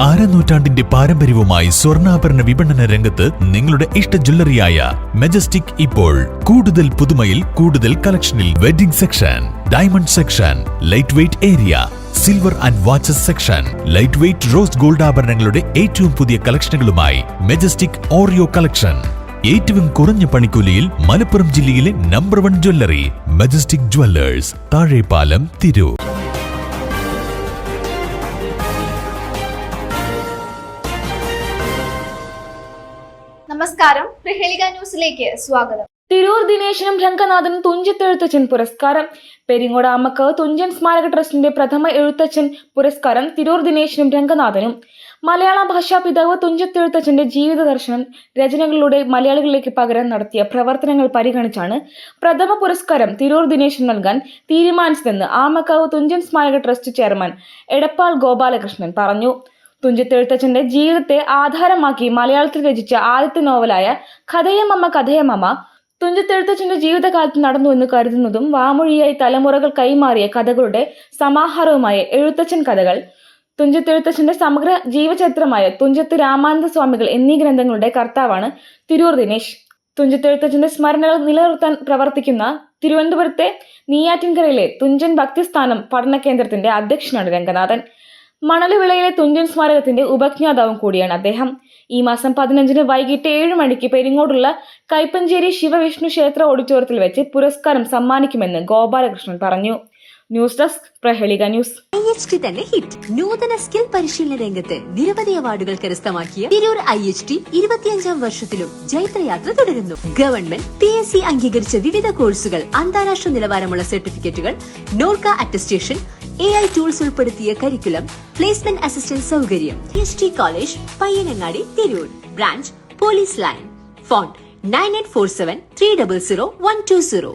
അരനൂറ്റാണ്ടിന്റെ പാരമ്പര്യവുമായി സ്വർണ്ണാഭരണ വിപണന രംഗത്ത് നിങ്ങളുടെ ഇഷ്ട ജ്വല്ലറിയായ മെജസ്റ്റിക് ഇപ്പോൾ കൂടുതൽ പുതുമയിൽ കൂടുതൽ കളക്ഷനിൽ wedding section, diamond section, light weight area, silver and watches section, light weight rose gold ആഭരണങ്ങളുടെ ഏറ്റവും പുതിയ കളക്ഷനുകളുമായി മെജസ്റ്റിക് ഓറിയോ കളക്ഷൻ. ഏറ്റവും കുറഞ്ഞ പണിക്കൂലിയിൽ മലപ്പുറം ജില്ലയിലെ number 1 jewellery majestic Jewellers, Thazhepalam, Tirur. നമസ്കാരം, പ്രഹേളിക ന്യൂസിലേക്ക് സ്വാഗതം. തിരൂർ ദിനേശനും രംഗനാഥനും തുഞ്ചത്തെഴുത്തച്ഛൻ പുരസ്കാരം. പെരിങ്ങോട് ആമക്കാവ് തുഞ്ചൻ സ്മാരക ട്രസ്റ്റിന്റെ പ്രഥമ എഴുത്തച്ഛൻ പുരസ്കാരം തിരൂർ ദിനേശനും രംഗനാഥനും. മലയാള ഭാഷാ പിതാവ് തുഞ്ചത്തെഴുത്തച്ഛന്റെ ജീവിത ദർശനം രചനകളിലൂടെ മലയാളികളിലേക്ക് പകരാൻ നടത്തിയ പ്രവർത്തനങ്ങൾ പരിഗണിച്ചാണ് പ്രഥമ പുരസ്കാരം തിരൂർ ദിനേശൻ നൽകാൻ തീരുമാനിച്ചതെന്ന് ആമക്കാവ് തുഞ്ചൻ സ്മാരക ട്രസ്റ്റ് ചെയർമാൻ എടപ്പാൾ ഗോപാലകൃഷ്ണൻ പറഞ്ഞു. തുഞ്ചത്തെഴുത്തച്ഛന്റെ ജീവിതത്തെ ആധാരമാക്കി മലയാളത്തിൽ രചിച്ച ആദ്യത്തെ നോവലായ കഥയമമ്മ തുഞ്ചത്തെഴുത്തച്ഛന്റെ ജീവിതകാലത്ത് നടന്നുവെന്ന് കരുതുന്നതും വാമൊഴിയായി തലമുറകൾ കൈമാറിയ കഥകളുടെ സമാഹാരവുമായ എഴുത്തച്ഛൻ കഥകൾ, തുഞ്ചത്തെഴുത്തച്ഛന്റെ സമഗ്ര ജീവചരിത്രമായ തുഞ്ചത്ത് രാമാനന്ദ സ്വാമികൾ എന്നീ ഗ്രന്ഥങ്ങളുടെ കർത്താവാണ് തിരൂർ ദിനേശ്. തുഞ്ചത്തെഴുത്തച്ഛന്റെ സ്മരണകൾ നിലനിർത്താൻ പ്രവർത്തിക്കുന്ന തിരുവനന്തപുരത്തെ നെയ്യാറ്റിൻകരയിലെ തുഞ്ചൻ ഭക്തിസ്ഥാനം പഠന കേന്ദ്രത്തിന്റെ അധ്യക്ഷനാണ് രംഗനാഥൻ. മണലുവിളയിലെ തുഞ്ചൻ സ്മാരകത്തിന്റെ ഉപജ്ഞാതാവും കൂടിയാണ് അദ്ദേഹം. ഈ മാസം 15 വൈകിട്ട് 7 മണിക്ക് പെരിങ്ങോടുള്ള കൈപ്പഞ്ചേരി ശിവവിഷ്ണു ക്ഷേത്ര ഓഡിറ്റോറിയത്തിൽ വെച്ച് പുരസ്കാരം സമ്മാനിക്കുമെന്ന് ഗോപാലകൃഷ്ണൻ പറഞ്ഞു. News desk, Prahelika news. IHT തന്നെ ഹിറ്റ്. നൂതന സ്കിൽ പരിശീലന രംഗത്ത് നിരവധി അവാർഡുകൾ കരസ്ഥമാക്കിയ തിരൂർ IHT 25ാം വർഷത്തിലും ജൈത്രയാത്ര തുടരുന്നു. ഗവൺമെന്റ് PSC അംഗീകരിച്ച വിവിധ കോഴ്സുകൾ, അന്താരാഷ്ട്ര നിലവാരമുള്ള സർട്ടിഫിക്കറ്റുകൾ, നോർക്ക അറ്റസ്റ്റേഷൻ, AI ടൂൾസ് ഉൾപ്പെടുത്തിയ കരിക്കുലം, പ്ലേസ്മെന്റ് അസിസ്റ്റന്റ് സൗകര്യം. IHT college, Payyanangadi, Tirur. Branch police line. Phone 9847 300 120.